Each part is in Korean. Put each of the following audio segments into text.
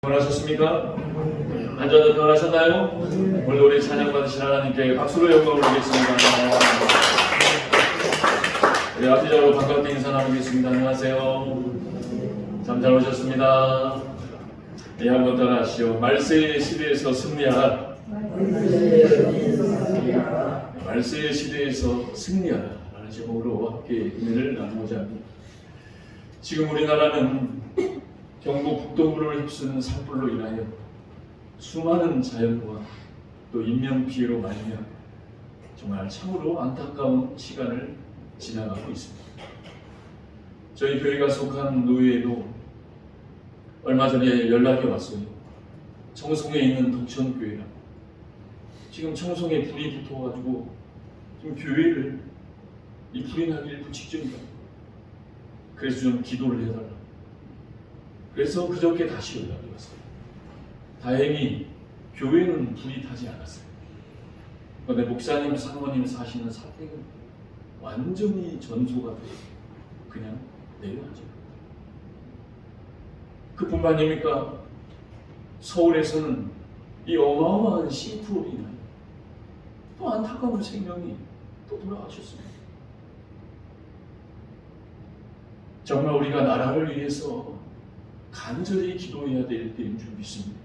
평안하셨습니까? 안전도 평안하셨나요? 오늘 우리 찬양 받으신 하나님께 박수로 영광을 드리겠습니다. 우리 앞뒤적으로 반갑게 인사 나누겠습니다. 안녕하세요. 참 잘 오셨습니다. 예, 한번 따라하시오. 말세의 시대에서 승리하라. 말세의 시대에서 승리하라 라는 제목으로 함께 은혜를 나누고자 합니다. 지금 우리나라는 경북 북동부를 휩쓰는 산불로 인하여 수많은 자연과 또 인명피해로 말미암아 정말 참으로 안타까운 시간을 지나가고 있습니다. 저희 교회가 속한 노예에도 얼마 전에 연락이 왔어요. 청송에 있는 덕천교회라. 지금 청송에 불이 붙어가지고 지금 교회를 이 불이 나기를 부직전이다. 그래서 좀 기도를 해달라. 그래서 그저께 다시 연락이 왔어요. 다행히 교회는 불이 타지 않았어요. 그런데 목사님, 사모님 사시는 사택은 완전히 전소가 돼서 그냥 내려앉아요. 그뿐만입니까? 서울에서는 이 어마어마한 싱크로 인하여 또 안타까운 생명이 또 돌아가셨습니다. 정말 우리가 나라를 위해서 간절히 기도해야 될 때인 줄 믿습니다.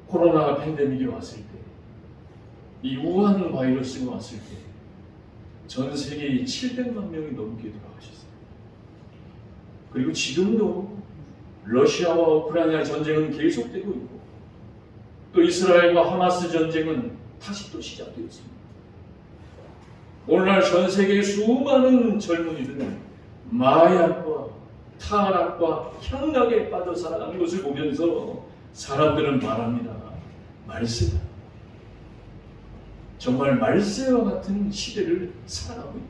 코로나 팬데믹이 왔을 때, 이 우한 바이러스가 왔을 때 전 세계에 700만 명이 넘게 돌아가셨어요. 그리고 지금도 러시아와 우크라이나 전쟁은 계속되고 있고 또 이스라엘과 하마스 전쟁은 다시 또 시작되었습니다. 오늘날 전 세계의 수많은 젊은이들은 마약과 타락과 향락에 빠져 살아가는 것을 보면서 사람들은 말합니다. 말세다. 정말 말세와 같은 시대를 살아가고 있다.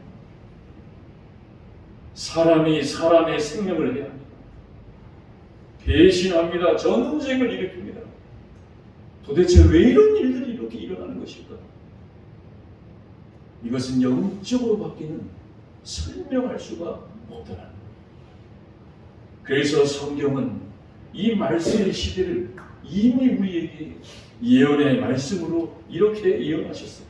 사람이 사람의 생명을 해야 합니다. 배신합니다. 전쟁을 일으킵니다. 도대체 왜 이런 일들이 이렇게 일어나는 것일까? 이것은 영적으로 바뀌는 설명할 수가 없더라. 그래서 성경은 이 말세의 시대를 이미 우리에게 예언의 말씀으로 이렇게 예언하셨어요.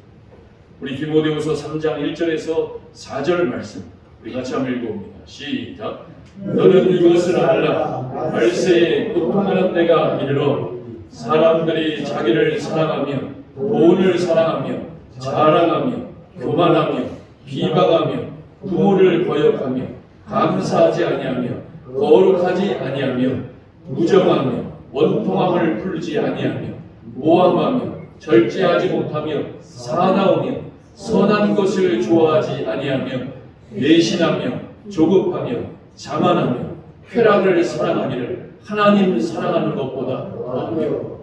우리 디모데후서 3장 1절에서 4절 말씀 우리 같이 한번 읽어봅니다. 시작. 너는 이것을 알라. 말세에 고통하는 때가 이르러 사람들이 자기를 사랑하며 돈을 사랑하며 자랑하며 교만하며 비방하며 부모를 거역하며 감사하지 아니하며 거룩하지 아니하며 무정하며 원통함을 풀지 아니하며 모함하며 절제하지 못하며 사나우며 선한 것을 좋아하지 아니하며 배신하며 조급하며 자만하며 쾌락을 사랑하기를 하나님 사랑하는 것보다 더하며.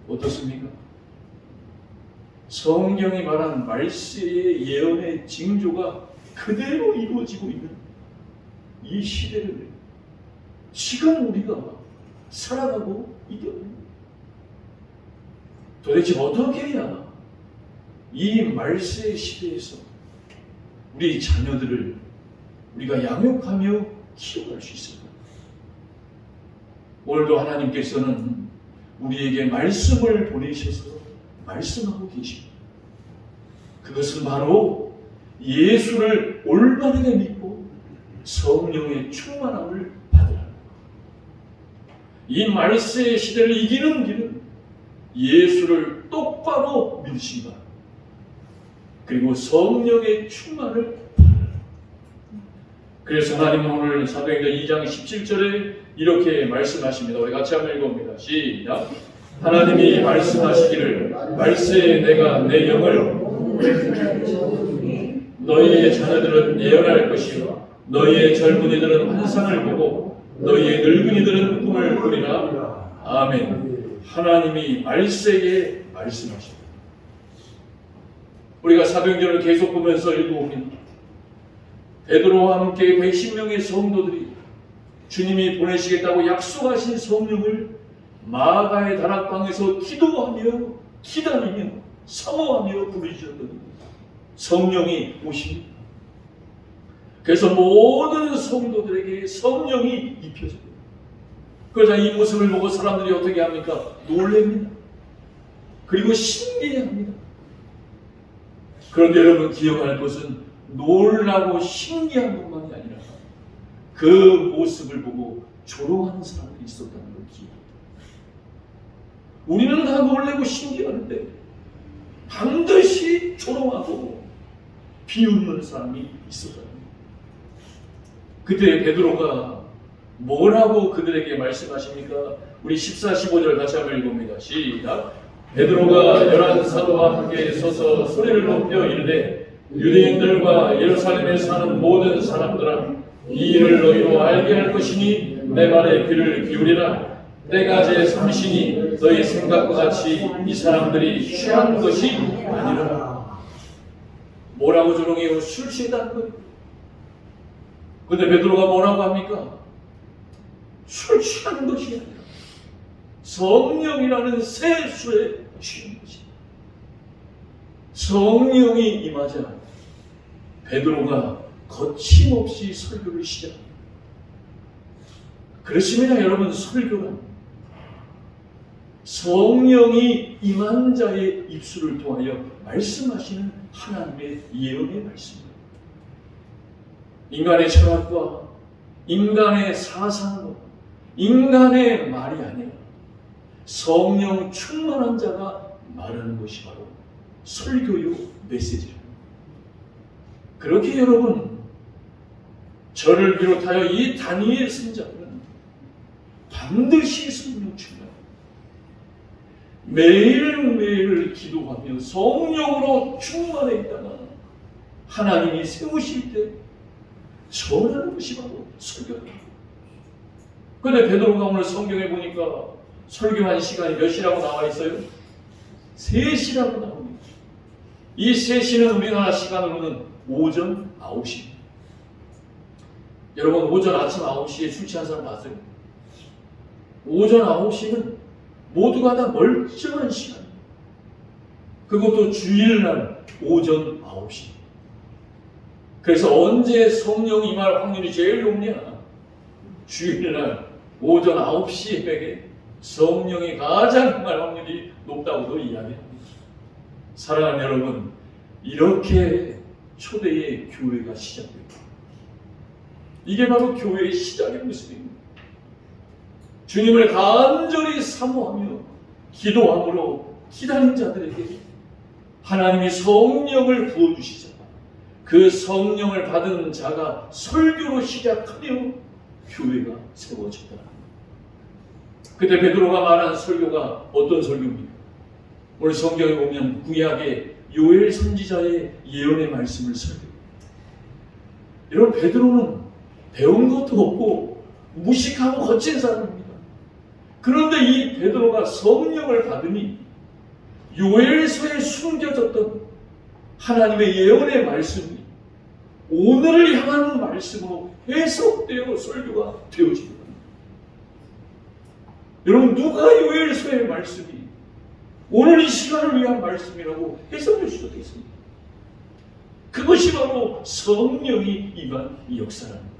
어떻습니까? 성경이 말한 말세의 예언의 징조가 그대로 이루어지고 있는 이 시대를 지금 우리가 살아가고 있거든요. 도대체 어떻게 해야 이 말세의 시대에서 우리 자녀들을 우리가 양육하며 키워갈 수 있을까? 오늘도 하나님께서는 우리에게 말씀을 보내셔서 말씀하고 계십니다. 그것은 바로 예수를 올바르게 믿고 성령의 충만함을 받으라는 것. 이 말세의 시대를 이기는 길은 예수를 똑바로 믿으신다. 그리고 성령의 충만을 받으라. 그래서 하나님은 오늘 사도행전 2장 17절에 이렇게 말씀하십니다. 우리 같이 한번 읽어봅니다. 시작. 하나님이 말씀하시기를 말세에 내가 내 영을 너희의 자녀들은 예언할 것이요 너희의 젊은이들은 환상을 보고 너희의 늙은이들은 꿈을 꾸리라. 아멘. 하나님이 말세에 말씀하십니다. 우리가 사도행전을 계속 보면서 읽어보면 베드로와 함께 110명의 성도들이 주님이 보내시겠다고 약속하신 성령을 마가의 다락방에서 기도하며 기다리며 사모하며 부르셨더니 성령이 오십니다. 그래서 모든 성도들에게 성령이 입혀집니다. 그러자 이 모습을 보고 사람들이 어떻게 합니까? 놀랍니다. 그리고 신기해합니다. 그런데 여러분 기억할 것은 놀라고 신기한 것만이 아니라 그 모습을 보고 조롱하는 사람들이 있었다는 걸 기억합니다. 우리는 다 놀라고 신기하는데 반드시 조롱하고 비웃는 사람이 있었다는 거예요. 그때 베드로가 뭐라고 그들에게 말씀하십니까? 우리 14, 15절 같이 한번 읽어봅니다. 시작. 베드로가 11 사도와 함께 서서 소리를 높여 이르되 유대인들과 예루살렘에 사는 모든 사람들아 이 일을 너희로 알게 할 것이니 내 말에 귀를 기울이라. 때가 제3시니 너희 생각과 같이 이 사람들이 취한 것이 아니라. 뭐라고 조롱해요? 술 취했다는 거예요. 근데 베드로가 뭐라고 합니까? 술 취한 것이 아니라 성령이라는 새 술에 취한 것이다. 성령이 임하자 베드로가 거침없이 설교를 시작합니다. 그렇습니다. 여러분, 설교는 성령이 임한 자의 입술을 통하여 말씀하시는 하나님의 예언의 말씀입니다. 인간의 철학과 인간의 사상과 인간의 말이 아니라 성령 충만한 자가 말하는 것이 바로 설교요 메시지입니다. 그렇게 여러분, 저를 비롯하여 이 단위의 승자는 반드시 성령 충만, 매일매일 기도하며 성령으로 충만해 있다가 하나님이 세우실 때 전하는 것이 바로 설교입니다. 그런데 베드로가 오늘 성경에 보니까 설교한 시간이 몇 시라고 나와 있어요? 3시라고 나옵니다. 이 3시는 우리나라 시간으로는 오전 9시. 여러분, 오전 아침 9시에 술 취한 사람 봤어요? 오전 9시는 모두가 다 멀쩡한 시간입니다. 그것도 주일날 오전 9시. 그래서 언제 성령이 임할 확률이 제일 높냐? 주일날 오전 9시에 성령이 가장 임할 확률이 높다고도 이야기합니다. 사랑하는 여러분, 이렇게 초대의 교회가 시작됩니다. 이게 바로 교회의 시작의 모습입니다. 주님을 간절히 사모하며 기도함으로 기다린 자들에게 하나님이 성령을 부어주시자 그 성령을 받은 자가 설교로 시작하며 교회가 세워졌다. 그때 베드로가 말한 설교가 어떤 설교입니까? 오늘 성경에 보면 구약의 요엘 선지자의 예언의 말씀을 설교합니다. 여러분, 베드로는 배운 것도 없고 무식하고 거친 사람입니다. 그런데 이 베드로가 성령을 받으니 요엘서에 숨겨졌던 하나님의 예언의 말씀이 오늘을 향하는 말씀으로 해석되어 설교가 되어집니다. 여러분, 누가 요엘서의 말씀이 오늘 이 시간을 위한 말씀이라고 해석될 수도 있습니다. 그것이 바로 성령이 임한 이 역사랍니다.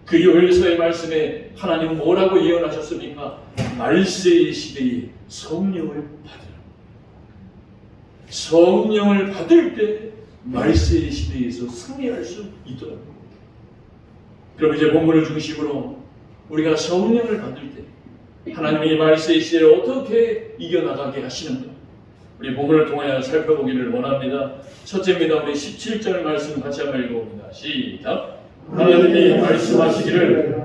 그 요엘서의 말씀에 하나님은 뭐라고 예언하셨습니까? 말세의 시대에 성령을 받으라. 성령을 받을 때 말세의 시대에서 승리할 수 있더라고요. 그럼 이제 본문을 중심으로 우리가 성령을 받을 때 하나님이 말세의 시대를 어떻게 이겨나가게 하시는가, 우리 본문을 통하여 살펴보기를 원합니다. 첫째입니다. 우리 17절 말씀 같이 한번 읽어봅니다. 시작. 하나님이 말씀하시기를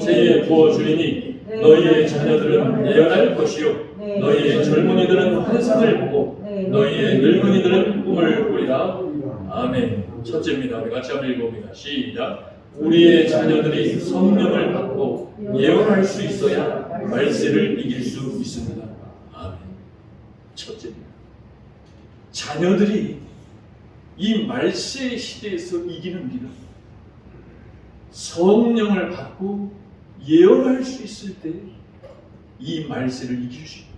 새해 부어주리니 너희의 자녀들은 예언할 것이요 너희의 젊은이들은 환상을 보고 너희의 늙은이들은 꿈을 꾸리라. 아멘. 첫째입니다. 우리 같이 한번 읽어봅니다. 시작. 우리의 자녀들이 성령을 받고 예언할 수 있어야 말세를 이길 수 있습니다. 아멘. 첫째입니다. 자녀들이 이 말세의 시대에서 이기는 길은 성령을 받고 예언할 수 있을 때 이 말세를 이길 수 있습니다.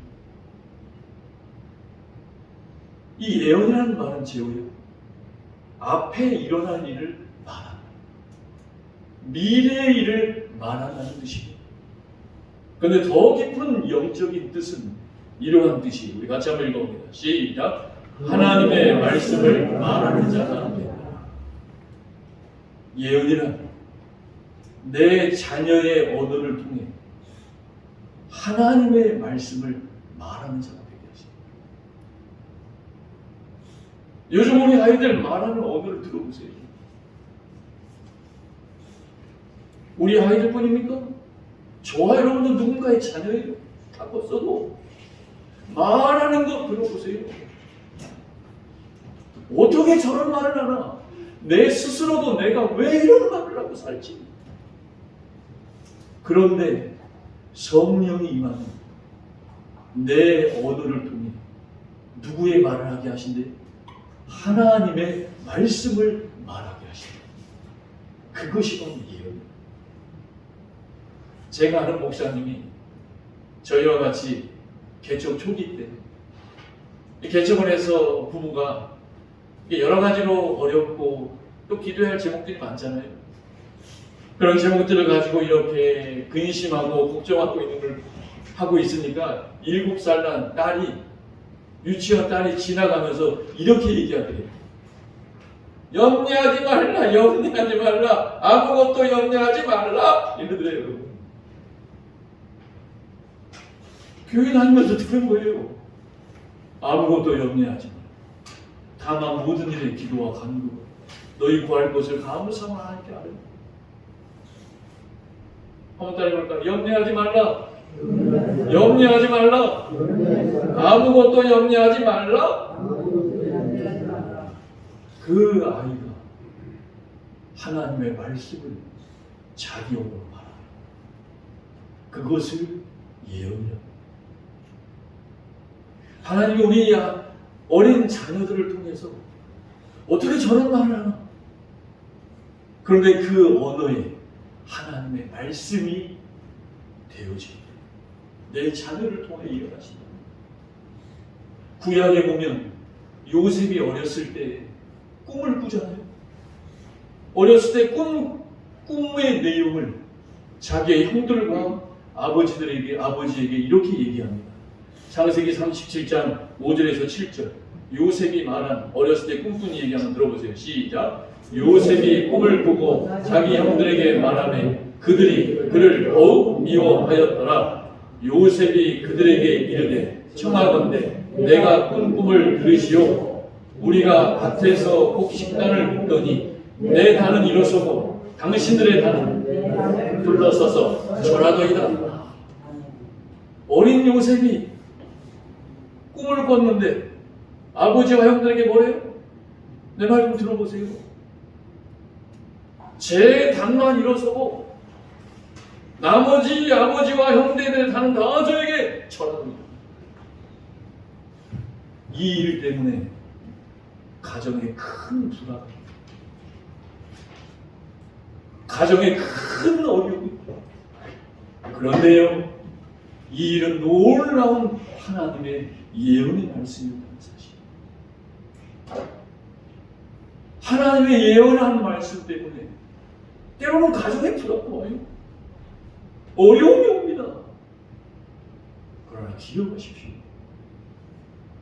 이 예언이라는 말은 제오요 앞에 일어날 일을 말합니다. 미래의 일을 말한다는 뜻입니다. 그런데 더 깊은 영적인 뜻은 이러한 뜻이, 우리 같이 한번 읽어봅니다. 시작. 하나님의 말씀을 말하는 자가 된다. 예언이란 내 자녀의 언어를 통해 하나님의 말씀을 말하는 자가 되게 하십니다. 요즘 우리 아이들 말하는 언어를 들어보세요. 우리 아이들뿐입니까? 저와 여러분도 누군가의 자녀예요. 다 컸어도 말하는 거 들어보세요. 어떻게 저런 말을 하나? 내 스스로도 내가 왜 이런 말을 하고 살지? 그런데 성령이 임하면 내 언어를 통해 누구의 말을 하게 하신대? 하나님의 말씀을 말하게 하신다. 그것이 바로 예언입니다. 제가 아는 목사님이 저희와 같이 개척 초기 때 개척을 해서 부부가 여러 가지로 어렵고 또 기도해야 할 제목들이 많잖아요. 그런 제목들을 가지고 이렇게 근심하고 걱정하고 있는 걸 하고 있으니까 7살 난 딸이, 유치원 딸이 지나가면서 이렇게 얘기하더래요. 염려하지 말라, 염려하지 말라, 아무것도 염려하지 말라 이러더래요. 교회 다니면서 들은 거예요. 아무것도 염려하지 마라. 다만 모든 일에 기도와 간구, 너희 구할 것을 감사만 하나님께 아뢰라. 한번 따라해볼까요? 염려하지 말라. 염려하지 말라. 아무것도 염려하지 말라. 그 아이가 하나님의 말씀을 자기 언어로 말합니다. 그것을 예언이라고. 하나님이 우리 어린 자녀들을 통해서 어떻게 저런 말을 하나? 그런데 그 언어에 하나님의 말씀이 되어집니다. 내 자녀를 통해 일어나신다. 구약에 보면 요셉이 어렸을 때 꿈을 꾸잖아요. 어렸을 때 꿈의 내용을 자기의 형들과 아버지에게 이렇게 얘기합니다. 창세기 37장 5절에서 7절. 요셉이 말한 어렸을 때 꿈꾼 얘기 한번 들어보세요. 시작. 요셉이 꿈을 꾸고 자기 형들에게 말하매 그들이 그를 더욱 미워하였더라. 요셉이 그들에게 이르되 청하건대 내가 꾼 꿈을 들으시오. 우리가 밭에서 꼭 식단을 묻더니 내 단은 일어서고 당신들의 단은 둘러서서 절하더이다. 어린 요셉이 꿈을 꿨는데 아버지와 형들에게 뭐래요? 내 말 좀 들어보세요. 제 단만 일어서고 나머지 아버지와 형제들의 단은 다 저에게 절하더이다. 이 일 때문에 가정에 큰 불화가, 가정에 큰 어려움이. 그런데요, 이 일은 놀라운 하나님의 예언의 말씀이라는 사실. 하나님의 예언한 말씀 때문에 때로는 가정에 불화가 와요. 어려움이 옵니다. 그러나 기억하십시오.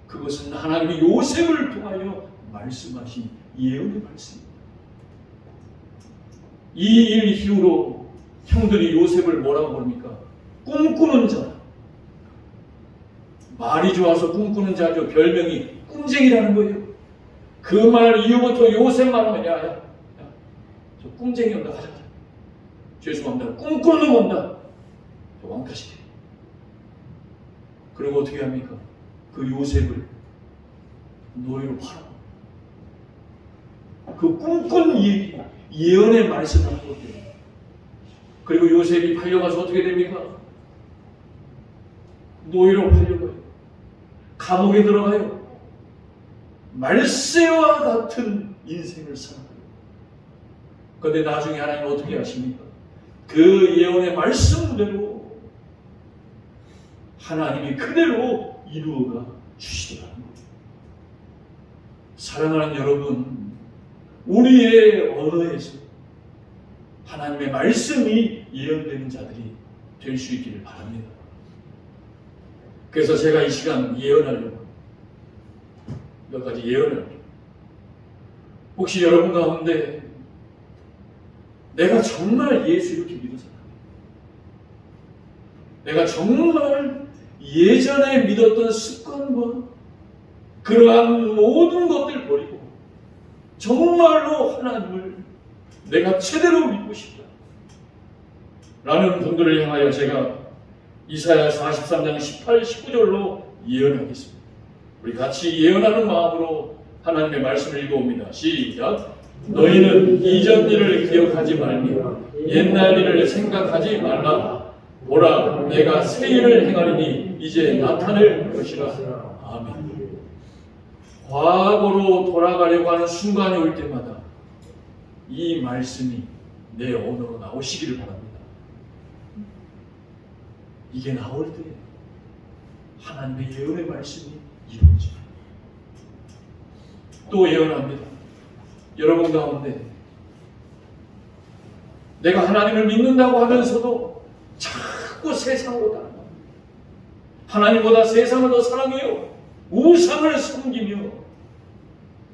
그것은 하나님이 요셉을 통하여 말씀하신 예언의 말씀입니다. 이 일 이후로 형들이 요셉을 뭐라고 부릅니까? 꿈꾸는 자. 말이 좋아서 꿈꾸는 자죠. 별명이 꿈쟁이라는 거예요. 그 말 이후부터 요셉만 하면 야, 저 꿈쟁이 온다. 가자. 죄송합니다. 꿈꾸는 놈 온다. 저 왕따시켜. 그리고 어떻게 합니까? 그 요셉을 노예로 팔아. 그 꿈꾼 얘기, 예언의 말씀을 하는 것들. 그리고 요셉이 팔려가서 어떻게 됩니까? 노예로 팔려가요. 감옥에 들어가요. 말세와 같은 인생을 살아요. 그런데 나중에 하나님 어떻게 하십니까? 그 예언의 말씀대로 하나님이 그대로 이루어가 주시더라는 거예요. 사랑하는 여러분, 우리의 언어에서 하나님의 말씀이 예언되는 자들이 될 수 있기를 바랍니다. 그래서 제가 이 시간 예언하려고 몇 가지 예언을 합니다. 혹시 여러분 가운데 내가 정말 예수 이렇게 믿어서 내가 정말 예전에 믿었던 습관과 그러한 모든 것들 버리고 정말로 하나님을 내가 제대로 믿고 싶다 라는 분들을 향하여 제가 이사야 43장 18, 19절로 예언하겠습니다. 우리 같이 예언하는 마음으로 하나님의 말씀을 읽어옵니다. 시작. 너희는 이전 일을 기억하지 말며 옛날 일을 생각하지 말라. 보라, 내가 새 일을 행하리니 이제 나타낼 것이라. 아멘. 과거로 돌아가려고 하는 순간이 올 때마다 이 말씀이 내 언어로 나오시기를 바랍니다. 이게 나올 때 하나님의 예언의 말씀이 이루어집니다. 또 예언합니다. 여러분 가운데 내가 하나님을 믿는다고 하면서도 자꾸 세상으로 따라갑니다. 하나님보다 세상을 더 사랑해요. 우상을 섬기며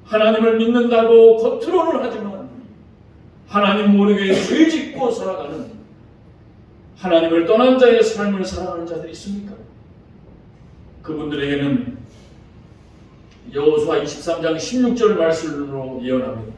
하나님을 믿는다고 겉으로는 하지만 하나님 모르게 죄짓고 살아가는 하나님을 떠난 자의 삶을 살아가는 자들이 있습니까? 그분들에게는 여호수아 23장 16절 말씀으로 예언합니다.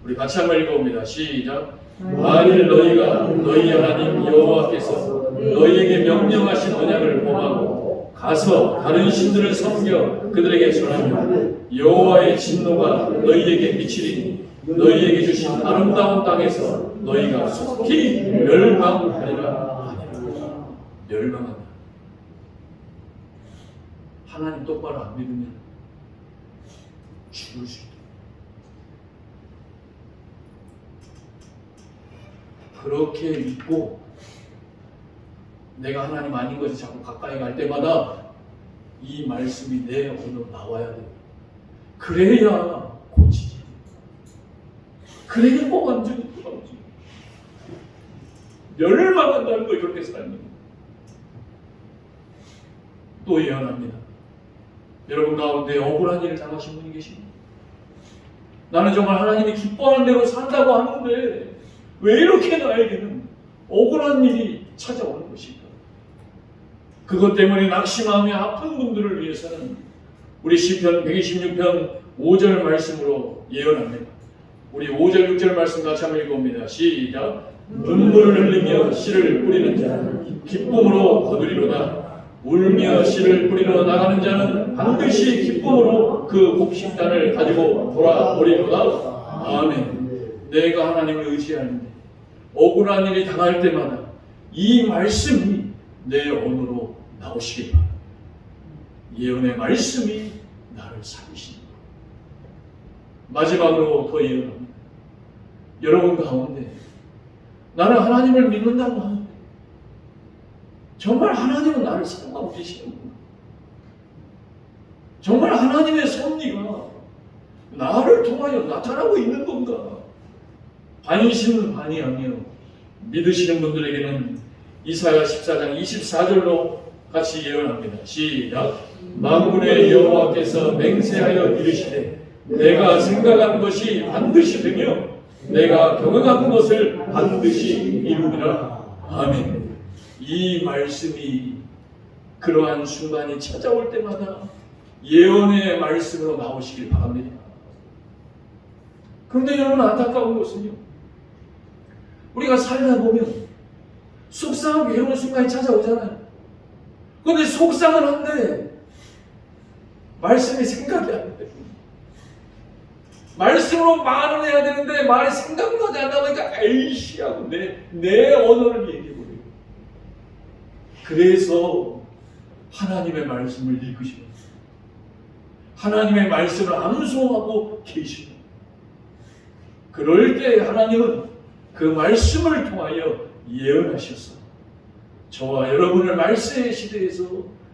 우리 같이 한번 읽어봅니다. 시작. 만일 너희가 너희 하나님 여호와께서 너희에게 명령하신 언약을 범하고 가서 다른 신들을 섬겨 그들에게 전하면 여호와의 진노가 너희에게 미치리니 너희에게 주신 아름다운 땅에서 너희가 속히 멸망하리라. 멸망한다. 하나님 똑바로 안 믿으면 죽을 수 있다. 그렇게 믿고 내가 하나님 아닌 것이 자꾸 가까이 갈 때마다 이 말씀이 내 언어로 나와야 돼. 그래야 고치지. 그래야 완전히 돌아오지. 멸망한다는 걸 그렇게 살면 또 예언합니다. 여러분 가운데 억울한 일을 당하신 분이 계십니다. 나는 정말 하나님이 기뻐하는 대로 산다고 하는데 왜 이렇게 나에게는 억울한 일이 찾아오는 것일까? 그것 때문에 낙심하며 아픈 분들을 위해서는 우리 시편 126편 5절 말씀으로 예언합니다. 우리 5절 6절 말씀 같이 한번 읽어봅니다. 시작. 눈물을 흘리며 씨를 뿌리는 자는 기쁨으로 거두리로다. 울며 씨를 뿌리러 나가는 자는 반드시 기쁨으로 그 곡식단을 가지고 돌아오리로다. 아멘. 내가 하나님을 의지하는데 억울한 일이 당할 때마다 이 말씀이 내 언어로 나오시기 바랍니다. 예언의 말씀이 나를 살리십니다. 마지막으로 더 예언합니다. 여러분 가운데 나는 하나님을 믿는다고 하는데 정말 하나님은 나를 사랑하고 계시는구나. 정말 하나님의 섭리가 나를 통하여 나타나고 있는 건가? 반신반의하며 믿으시는 분들에게는 이사야 14장 24절로 같이 예언합니다. 시작. 만군의 여호와께서 맹세하여 이르시되 내가 생각한 것이 반드시 되며 내가 경영한 것을 반드시 이루리라. 아멘. 이 말씀이 그러한 순간이 찾아올 때마다 예언의 말씀으로 나오시길 바랍니다. 그런데 여러분 안타까운 것은요, 우리가 살다 보면 속상하고 괴로운 순간이 찾아오잖아요. 그런데 속상은 한데 말씀이 생각이 안 돼. 말씀으로 말을 해야 되는데 말이 생각나지 않다 보니까 에이씨 하고 내 언어를 얘기해버려요. 그래서 하나님의 말씀을 읽으시고 하나님의 말씀을 암송하고 계시고 그럴 때 하나님은 그 말씀을 통하여 예언하셔서 저와 여러분을 말씀의 시대에서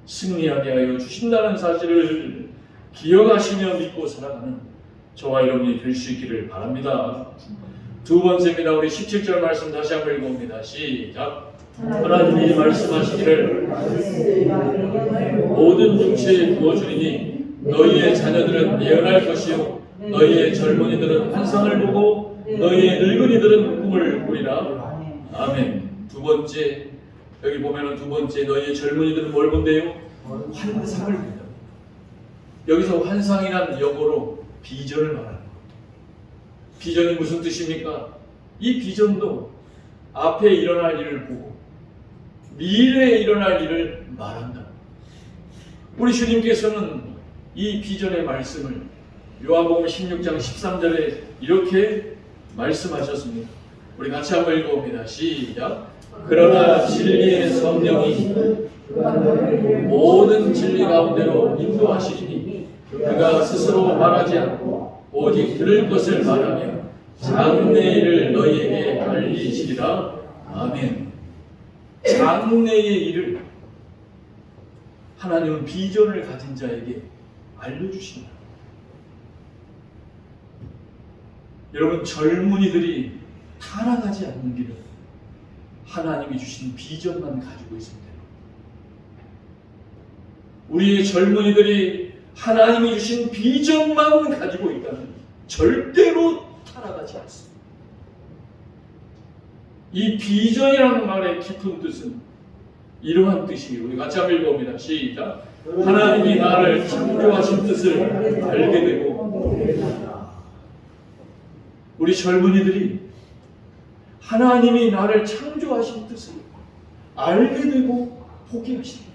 승리하게 하여 주신다는 사실을 기억하시며 믿고 살아가는 저와 여러분이 될 수 있기를 바랍니다. 두 번째입니다. 우리 17절 말씀 다시 한번 읽어봅니다. 시작. 하나님이 말씀하시기를 모든 육체에 부어주리니 너희의 자녀들은 예언할 것이요 너희의 젊은이들은 환상을 보고 너희의 늙은이들은 꿈을 꾸리라. 아멘. 두 번째, 여기 보면은 두 번째, 너희의 젊은이들은 뭘 본대요? 환상을 본다. 여기서 환상이란 영어로 비전을 말하는 거예요. 비전이 무슨 뜻입니까? 이 비전도 앞에 일어날 일을 보고 미래에 일어날 일을 말한다. 우리 주님께서는 이 비전의 말씀을 요한복음 16장 13절에 이렇게 말씀하셨습니다. 우리 같이 한번 읽어봅니다. 시작. 그러나 진리의 성령이 모든 진리 가운데로 인도하시리니 그가 스스로 말하지 않고 오직 들을 것을 말하며 장래의 일을 너희에게 알리시리라. 아멘. 장래의 일을 하나님은 비전을 가진 자에게 알려주신다. 여러분, 젊은이들이 타락하지 않는 길은 하나님이 주신 비전만 가지고 있으면 돼요. 우리의 젊은이들이 하나님이 주신 비전만 가지고 있다면 절대로 타락하지 않습니다. 이 비전이라는 말의 깊은 뜻은 이러한 뜻이에요. 우리 같이 한번 읽어봅니다. 시작. 하나님이 나를 창조하신 뜻을 알게 되고, 우리 젊은이들이 하나님이 나를 창조하신 뜻을 알게 되고 포기하십니다.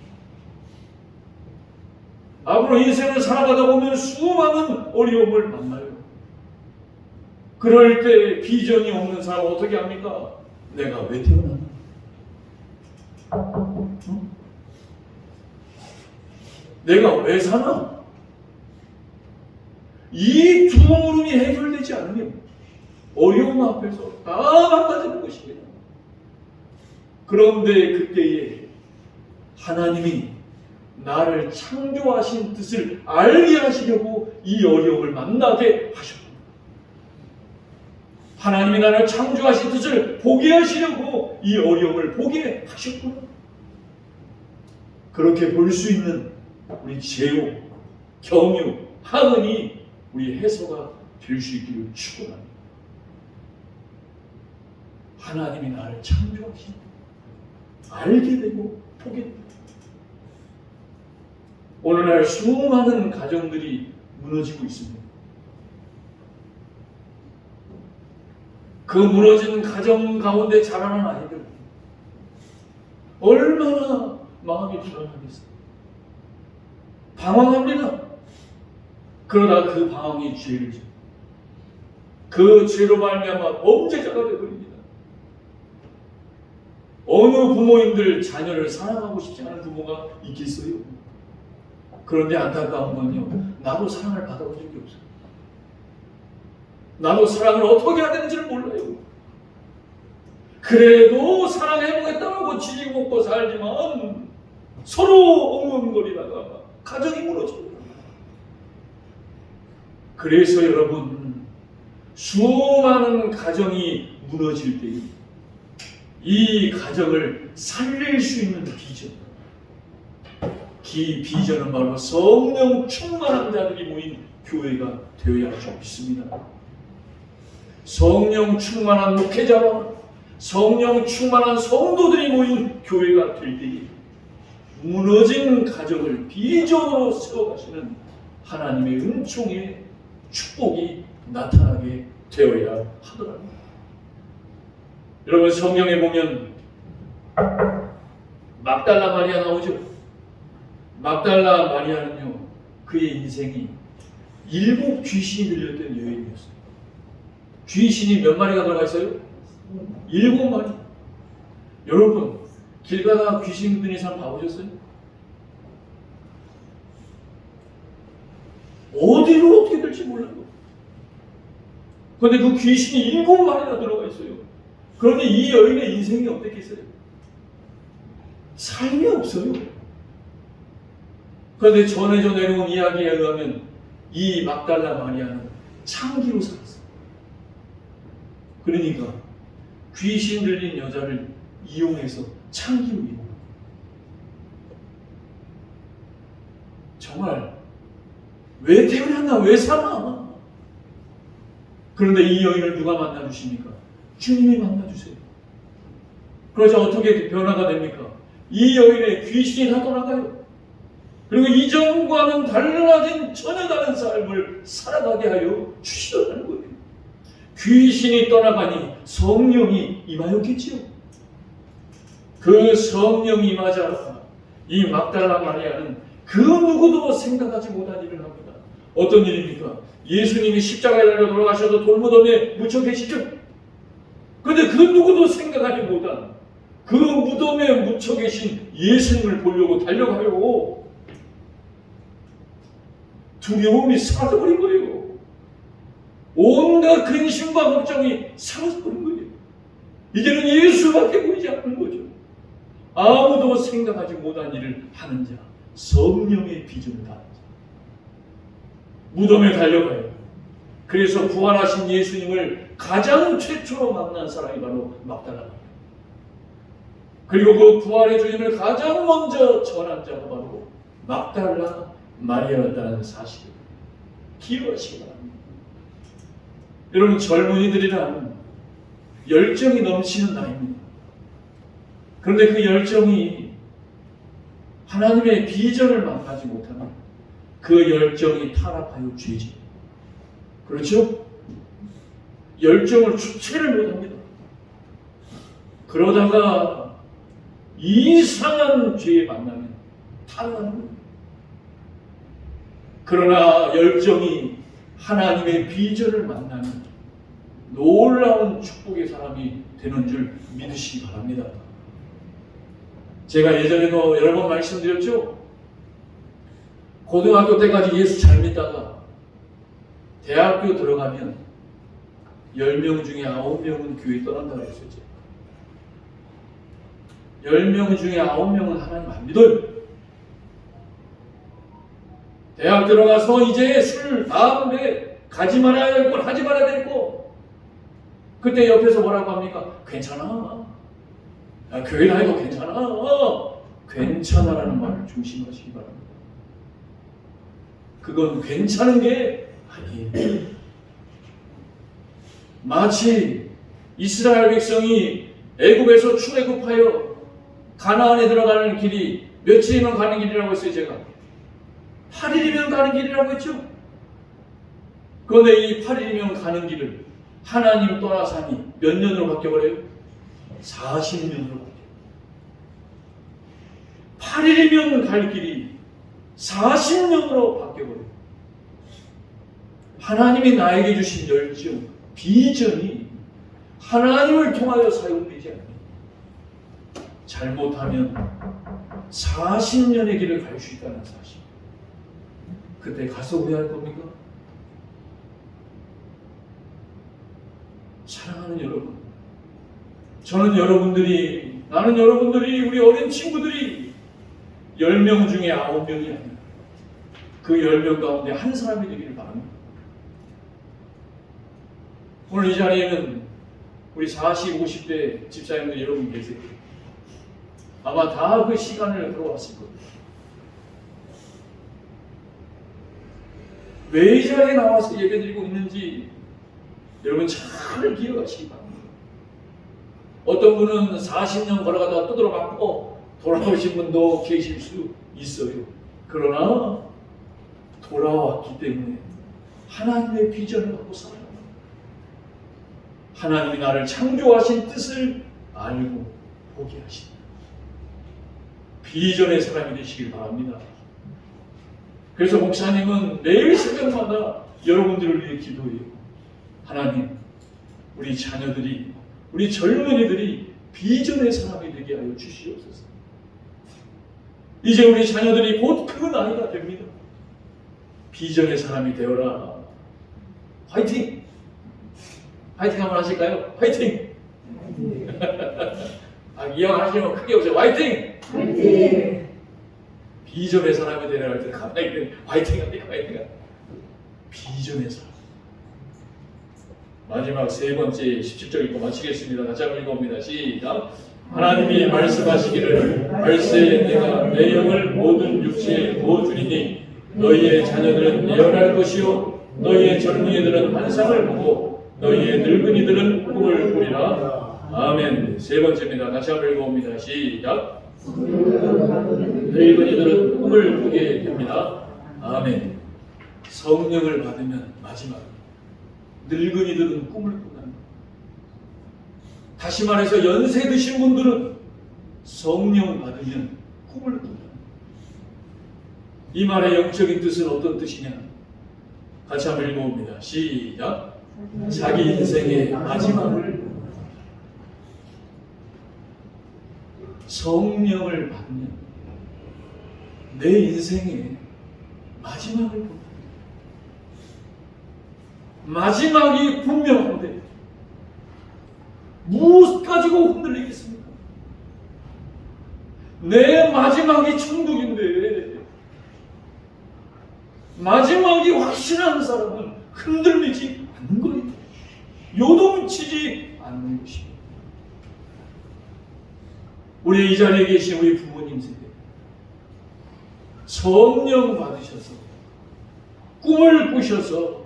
앞으로 인생을 살아가다 보면 수많은 어려움을 만나요. 그럴 때 비전이 없는 사람은 어떻게 합니까? 내가 왜 태어났나? 내가 왜 사나? 이 두 물음이 해결되지 않으면 어려움 앞에서 다 망가지는 것입니다. 그런데 그때에 하나님이 나를 창조하신 뜻을 알게 하시려고 이 어려움을 만나게 하셨다. 하나님이 나를 창조하신 뜻을 보게 하시려고 이 어려움을 보게 하셨구나. 그렇게 볼 수 있는 우리 제오, 경유, 하은이 우리 해서가 될 수 있기를 축원합니다. 하나님이 나를 창조하신 알게 되고 보게 됩니다. 오늘날 수많은 가정들이 무너지고 있습니다. 그 무너진 가정 가운데 자라는 아이들 얼마나 마음이 불안하겠어요. 방황합니다. 그러다 그 방황이 죄를 져요. 그 죄로 말미암아 범죄자가 되어버립니다. 어느 부모님들 자녀를 사랑하고 싶지 않은 부모가 있겠어요? 그런데 안타까운 건요, 나도 사랑을 받아본 적이 없어요. 나도 사랑을 어떻게 해야 되는지를 몰라요. 그래도 사랑해보겠다고 지지고 먹고 살지만 서로 엉엉거리다가 가정이 무너집니다. 그래서 여러분, 수많은 가정이 무너질 때 이 가정을 살릴 수 있는 비전, 이 비전은 바로 성령 충만한 자들이 모인 교회가 되어야 할 줄 믿습니다. 성령 충만한 목회자와 성령 충만한 성도들이 모인 교회가 될 때에 무너진 가정을 비전으로 세워가시는 하나님의 은총의 축복이 나타나게 되어야 하더라고요. 여러분, 성경에 보면 막달라 마리아 나오죠. 막달라 마리아는요, 그의 인생이 7 귀신이 들렸던 여인이었어요. 귀신이 몇 마리가 들어가 있어요? 7마리. 여러분, 길 가다가 귀신 들린 사람 봐보셨어요? 어디로 어떻게 될지 몰라요. 그런데 그 귀신이 7마리나 들어가 있어요. 그런데 이 여인의 인생이 어땠겠어요? 삶이 없어요. 그런데 전해져 내려온 이야기에 의하면 이 막달라 마리아는 창기로 살았어요. 그러니까 귀신 들린 여자를 이용해서 창기로 이용합니다. 정말 왜 태어났나? 왜 사나? 그런데 이 여인을 누가 만나주십니까? 주님이 만나주세요. 그러자 어떻게 변화가 됩니까? 이 여인의 귀신이 다 떠나가요. 그리고 이전과는 달라진 전혀 다른 삶을 살아가게 하여 주시더라는 거예요. 귀신이 떠나가니 성령이 임하였겠지요. 그 성령이 임하자 이 막달라 마리아는 그 누구도 생각하지 못한 일을 합니다. 어떤 일입니까? 예수님이 십자가에 달려 돌아가셔서 돌무덤에 묻혀 계시죠. 그런데 그 누구도 생각하지 못한 그 무덤에 묻혀 계신 예수님을 보려고 달려가려고 두려움이 사라져버린 거예요. 온갖 근심과 걱정이 사라져버린 거예요. 이제는 예수밖에 보이지 않는 거죠. 아무도 생각하지 못한 일을 하는 자, 성령의 비전을 다하는 자. 무덤에 달려가요. 그래서 부활하신 예수님을 가장 최초로 만난 사람이 바로 막달라입니다. 그리고 그 부활의 주님을 가장 먼저 전한 자가 바로 막달라 마리아였다는 사실을 기억하시기 바랍니다. 여러분, 젊은이들이란 열정이 넘치는 나이입니다. 그런데 그 열정이 하나님의 비전을 만나지 못하면 그 열정이 타락하여 죄지. 그렇죠? 열정을 주체를 못합니다. 그러다가 이상한 죄에 만나면 타락하는 거예요. 그러나 열정이 하나님의 비전을 만나는 놀라운 축복의 사람이 되는 줄 믿으시기 바랍니다. 제가 예전에도 여러 번 말씀드렸죠. 고등학교 때까지 예수 잘 믿다가 대학교 들어가면 10명 중에 9명은 교회 떠난다고 했었죠. 10명 중에 9명은 하나님 안 믿어요. 대학 들어가서 이제 술, 담배 가지 말아야 될 걸 하지 말아야 될 거. 그때 옆에서 뭐라고 합니까? 괜찮아. 야, 교회 다녀도 괜찮아. 괜찮아라는 말을 조심하시기 바랍니다. 그건 괜찮은 게 아니에요. 마치 이스라엘 백성이 애굽에서 출애굽하여 가나안에 들어가는 길이 며칠이면 가는 길이라고 했어요. 제가 8일이면 가는 길이라고 했죠. 그런데 이 8일이면 가는 길을 하나님 떠나사니 몇 년으로 바뀌어버려요? 40년으로 바뀌어요. 8일이면 갈 길이 40년으로 바뀌어버려요. 하나님이 나에게 주신 열정, 비전이 하나님을 통하여 사용되지 않습니다. 잘못하면 40년의 길을 갈 수 있다는 사실. 그때 가서 후회할 겁니까? 사랑하는 여러분, 저는 여러분들이, 나는 여러분들이, 우리 어린 친구들이 10명 중에 9명이 아니라 그 10명 가운데 한 사람이 되기를 바랍니다. 오늘 이 자리에는 우리 40, 50대 집사님들 여러분 계세요. 아마 다 그 시간을 들어왔을 거예요. 왜 이 자리에 나와서 예배드리고 있는지 여러분 잘 기억하시기 바랍니다. 어떤 분은 40년 걸어가다가 또 들어갔고 돌아오신 분도 계실 수 있어요. 그러나 돌아왔기 때문에 하나님의 비전을 갖고 살아요. 하나님이 나를 창조하신 뜻을 알고 포기하신다. 비전의 사람이 되시길 바랍니다. 그래서 목사님은 매일 새벽마다 여러분들을 위해 기도해요. 하나님, 우리 자녀들이, 우리 젊은이들이 비전의 사람이 되게 하여 주시옵소서. 이제 우리 자녀들이 곧 그 나이가 됩니다. 비전의 사람이 되어라. 화이팅! 화이팅 한번 하실까요? 화이팅! 이왕하시면 크게 오세요. 화이팅! 화이팅! 비전의 사람이 되라 할 때 가만히 화이팅 합니다. 화이팅 합니다. 비전의 사람. 마지막 세 번째 17절 읽고 마치겠습니다. 같이 한번 읽어봅니다. 시작. 하나님이 말씀하시기를 벌새 내가 내 영을 모든 육체에 부어주리니 너희의 자녀들은 예언할 것이요 너희의 젊은이들은 환상을 보고 너희의 늙은이들은 꿈을 꾸리라. 아멘. 세 번째입니다. 같이 한번 읽어봅니다. 시작. 늙은이들은 꿈을 꾸게 됩니다. 아멘. 성령을 받으면 마지막 늙은이들은 꿈을 꾼다. 다시 말해서 연세 드신 분들은 성령 받으면 꿈을 꾼다. 이 말의 영적인 뜻은 어떤 뜻이냐? 같이 한번 읽어봅니다. 시작. 자기 인생의 마지막을 성령을 받으면 내 인생의 마지막을 본다. 마지막이 분명한데 무엇 가지고 흔들리겠습니까? 내 마지막이 천국인데 마지막이 확신한 사람은 흔들리지 않는 거예요. 요동치지 않는 것입니다. 우리 이 자리에 계신 우리 부모님 세대 성령 받으셔서 꿈을 꾸셔서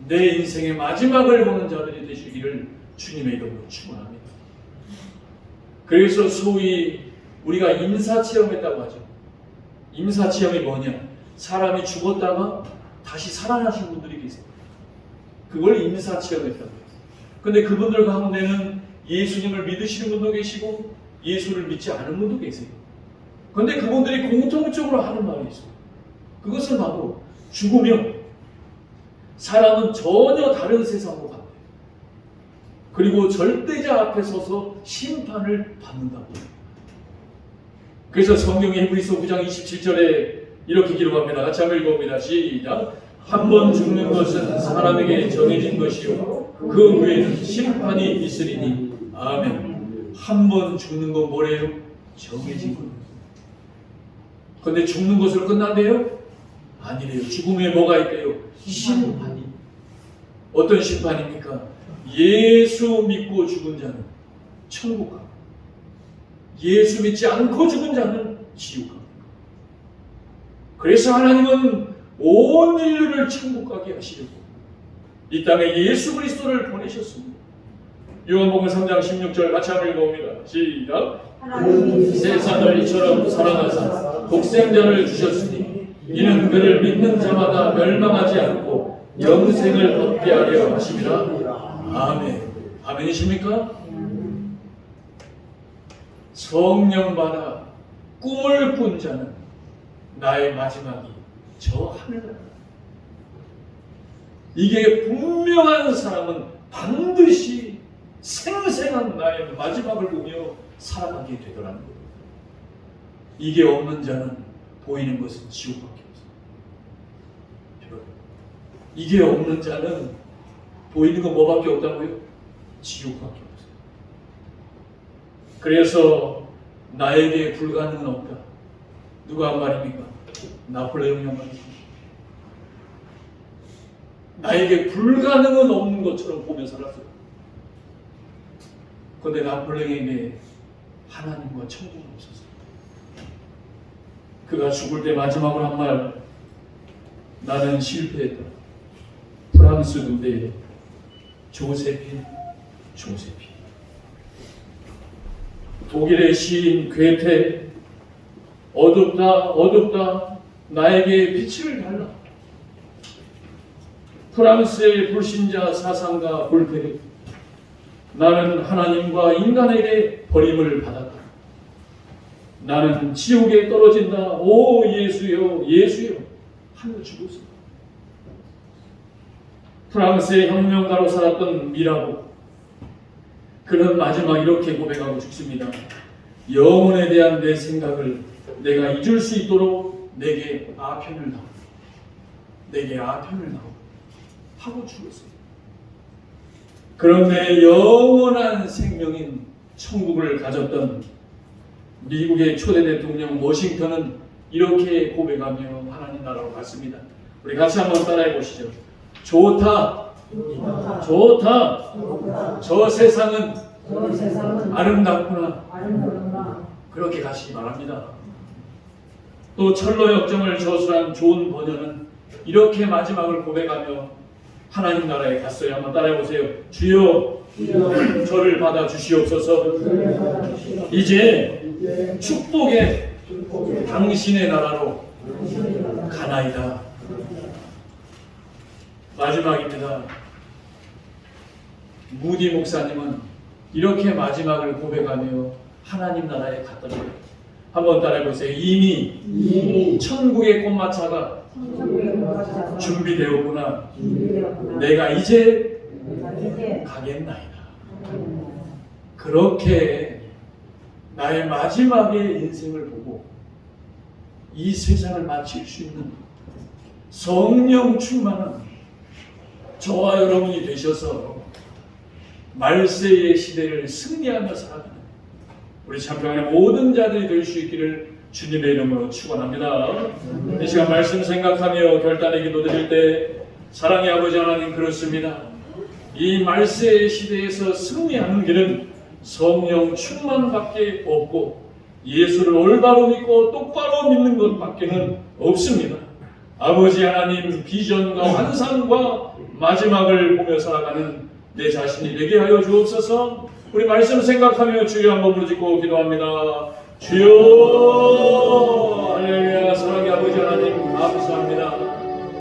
내 인생의 마지막을 보는 자들이 되시기를 주님의 이름으로 축원합니다. 그래서 소위 우리가 임사체험했다고 하죠. 임사체험이 뭐냐? 사람이 죽었다가 다시 살아나신 분들이 계세요. 그걸 임사체험했다고 해요. 근데 그분들 가운데는 예수님을 믿으시는 분도 계시고 예수를 믿지 않은 분도 계세요. 그런데 그분들이 공통적으로 하는 말이 있어요. 그것은 바로 죽으면 사람은 전혀 다른 세상으로 간대요. 그리고 절대자 앞에 서서 심판을 받는다고 해요. 그래서 성경의 히브리서 9장 27절에 이렇게 기록합니다. 같이 한번 읽어봅니다. 시작. 한 번 죽는 것은 사람에게 정해진 것이요 그 후에는 심판이 있으리니. 아멘. 한 번 죽는 건 뭐래요? 정해진 거예요. 그런데 죽는 것으로 끝난대요? 아니래요. 죽음에 뭐가 있대요? 심판이. 어떤 심판입니까? 예수 믿고 죽은 자는 천국 갑니다. 예수 믿지 않고 죽은 자는 지옥 갑니다. 그래서 하나님은 온 인류를 천국 가게 하시려고 이 땅에 예수 그리스도를 보내셨습니다. 요한복음 3장 16절 같이 한번 읽어봅니다. 시작. 세상을 이처럼 사랑하사 독생자를 주셨으니 이는 그를 믿는 자마다 멸망하지 않고 영생을 얻게 하려 하심이라. 아멘. 아멘이십니까? 성령 받아 꿈을 꾼 자는 나의 마지막이 저 하늘나라. 이게 분명한 사람은 반드시 생생한 나의 마지막을 보며 살아가게 되더라는 거예요. 이게 없는 자는 보이는 것은 지옥밖에 없어요. 여러분, 이게 없는 자는 보이는 건 뭐밖에 없다고요? 지옥밖에 없어요. 그래서 나에게 불가능은 없다. 누가 한 말입니까? 나폴레옹이 한 말입니다. 나에게 불가능은 없는 것처럼 보며 살았어요. 그런데 나폴레옹에게 하나님과 천국은 없었어요. 그가 죽을 때 마지막으로 한 말, 나는 실패했다. 프랑스 누대 조세핀. 독일의 시인 괴테, 어둡다 나에게 빛을 달라. 프랑스의 불신자 사상가 볼테르, 나는 하나님과 인간에게 버림을 받았다. 나는 지옥에 떨어진다. 오 예수여 하며 죽었습니다. 프랑스의 혁명가로 살았던 미라보, 그는 마지막 이렇게 고백하고 죽습니다. 영혼에 대한 내 생각을 내가 잊을 수 있도록 내게 아편을 나오 하고 죽었어요. 그런데 영원한 생명인 천국을 가졌던 미국의 초대 대통령 워싱턴은 이렇게 고백하며 하나님 나라로 갔습니다. 우리 같이 한번 따라해 보시죠. 좋다. 좋다. 저 세상은 저 세상은 아름답구나. 아름다구나. 그렇게 가시기 바랍니다. 또 철로 역정을 저술한 좋은 번연은 이렇게 마지막을 고백하며 하나님 나라에 갔어요. 한번 따라해보세요. 주여 저를 받아 주시옵소서. 이제 축복의 당신의 나라로 가나이다. 마지막입니다. 무디 목사님은 이렇게 마지막을 고백하며 하나님 나라에 갔더래요. 한번 따라해보세요. 이미 천국의 꽃마차가 준비되었구나. 내가 이제 가겠나이다. 그렇게 나의 마지막의 인생을 보고 이 세상을 마칠 수 있는 성령 충만한 저와 여러분이 되셔서 말세의 시대를 승리하며 살아가는 우리 참평안의 모든 자들이 될 수 있기를 주님의 이름으로 축원합니다. 이 시간 말씀 생각하며 결단의 기도 드릴 때 사랑의 아버지 하나님, 그렇습니다. 이 말세의 시대에서 승리하는 길은 성령 충만밖에 없고 예수를 올바로 믿고 똑바로 믿는 것밖에는 없습니다. 아버지 하나님, 비전과 환상과 마지막을 보며 살아가는 내 자신이 되게 하여 주옵소서. 우리 말씀 생각하며 주여 한번 부르짖고 기도합니다. 주여, 할렐루야. 사랑의 아버지 하나님,